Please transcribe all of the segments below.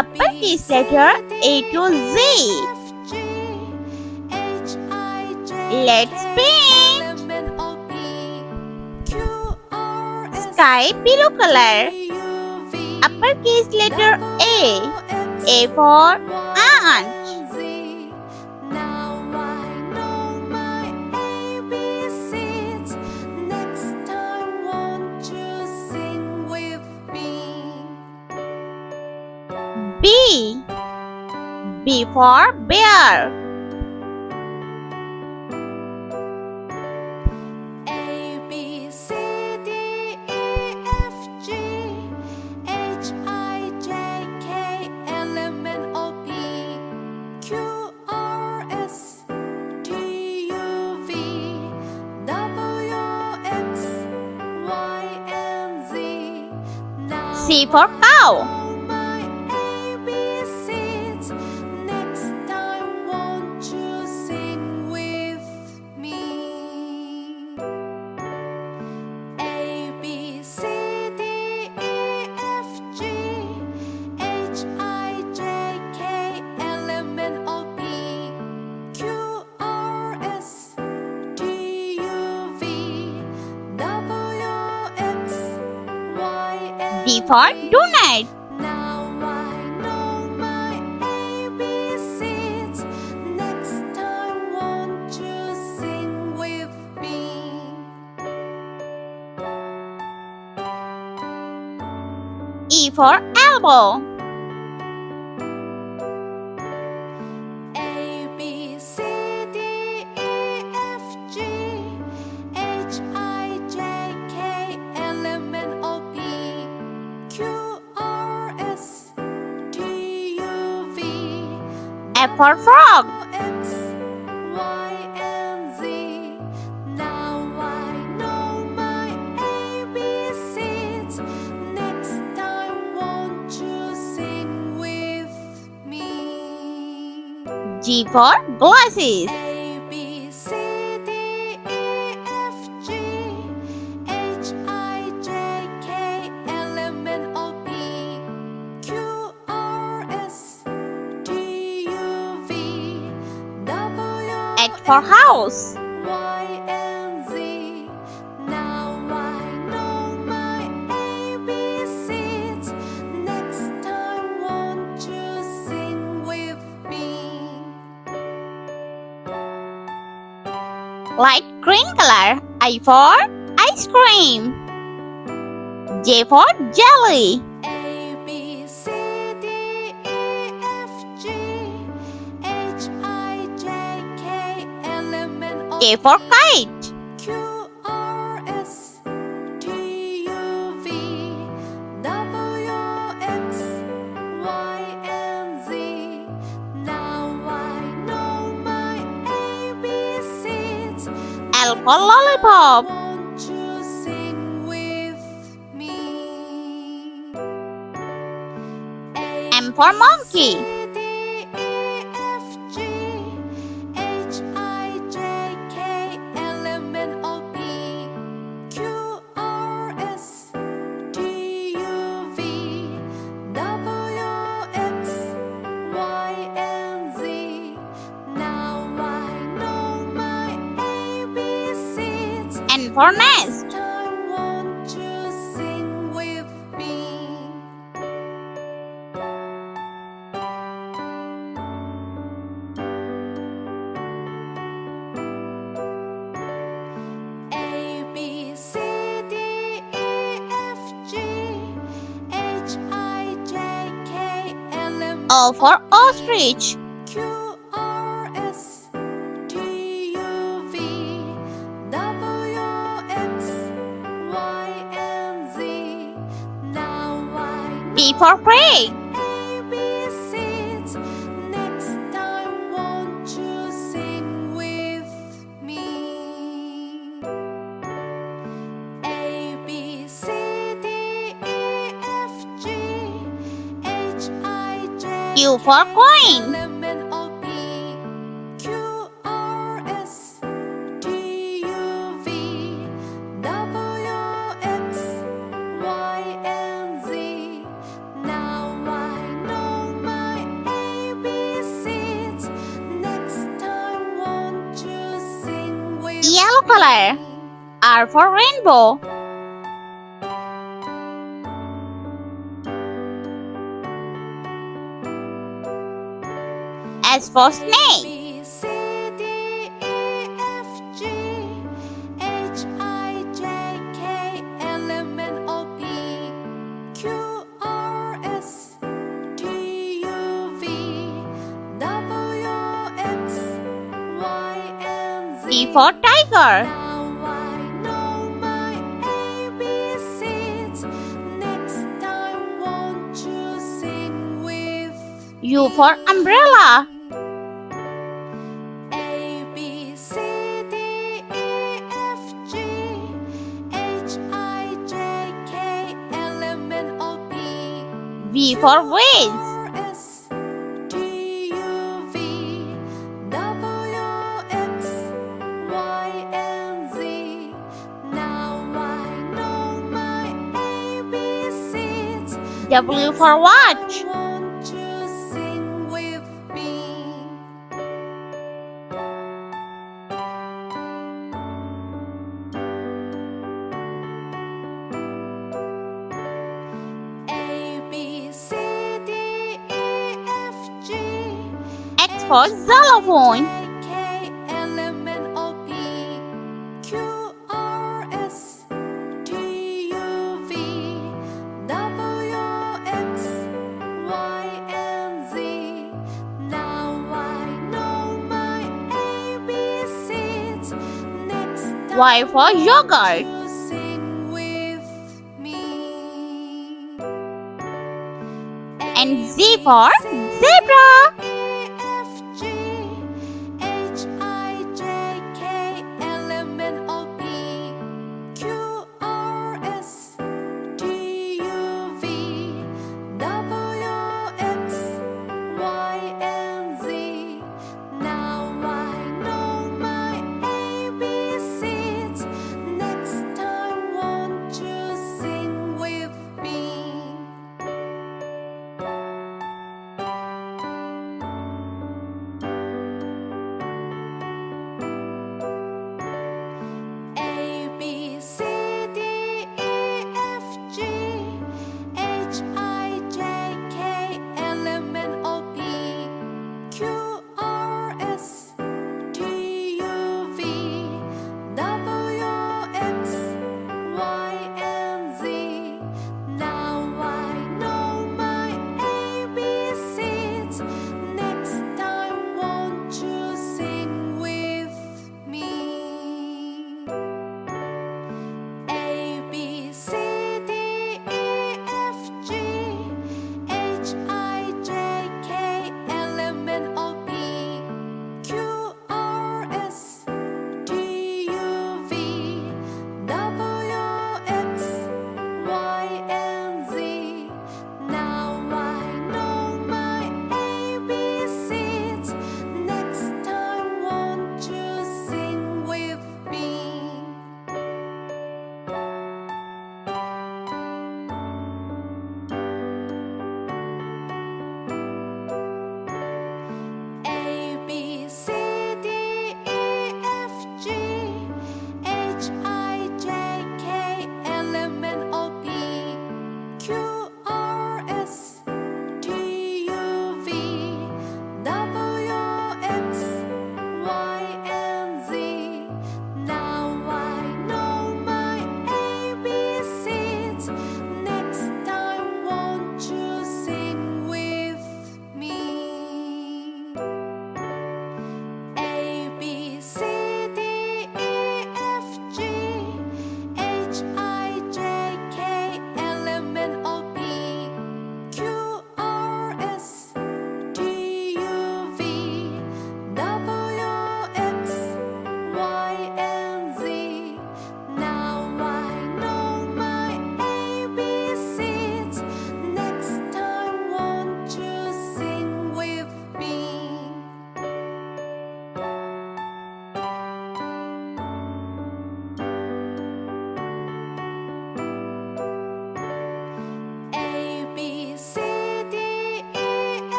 Uppercase letter A to Z. Let's paint. Sky blue color. Uppercase letter A. A for ant. B. B for bear. C for cow. D for donut. E for elbow. F for frog. G for glasses. H for house. Light green color. I for ice cream. J for jelly. K for kite. L for lollipop. M for monkey. N for nest. O for ostrich. P for pig. Q for coin. color. R for rainbow. S for snake. B, C, D, E, F, G, H, I, J, K, L, M, N, O, P, Q, R, S, T, U, V, W, X, Y, and Z. T for tiger. Now I know my ABCs. Next time, won't you sing with U for umbrella. A, B, C, D, E, F, G, H, I, J, K, L, M, N, O, P, V for vase. R, S, T, U, V, W, X, Y, and Z. Now I know my ABCs. W for watch. Won't you sing with me? A, B, C, D, E, F, G, X for xylophone. K, L, M, N, O, P, Q, R, S, T, U, V, W, X, Y, and Z. Now I know my ABCs. Next time, Y for yogurt. you sing with me. And Z for zebra. E, F, G, H, I, J, K, L, M, N, O, P, Q, R, S, T, U, V, W, X, Y, and Z. Now I know my ABCs. Next time, won't you sing with me?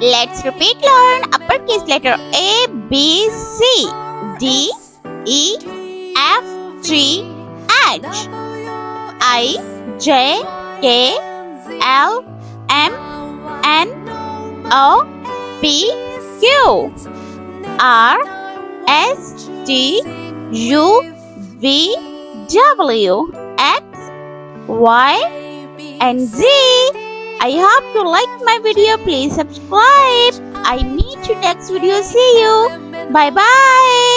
Let's repeat learn uppercase letter A, B, C, D, E, F, G, H, I, J, K, L, M, N, O, P, Q, R, S, T, U, V, W, X, Y, and Z. I hope you liked my video. Please subscribe. I meet you next video. See you. Bye bye.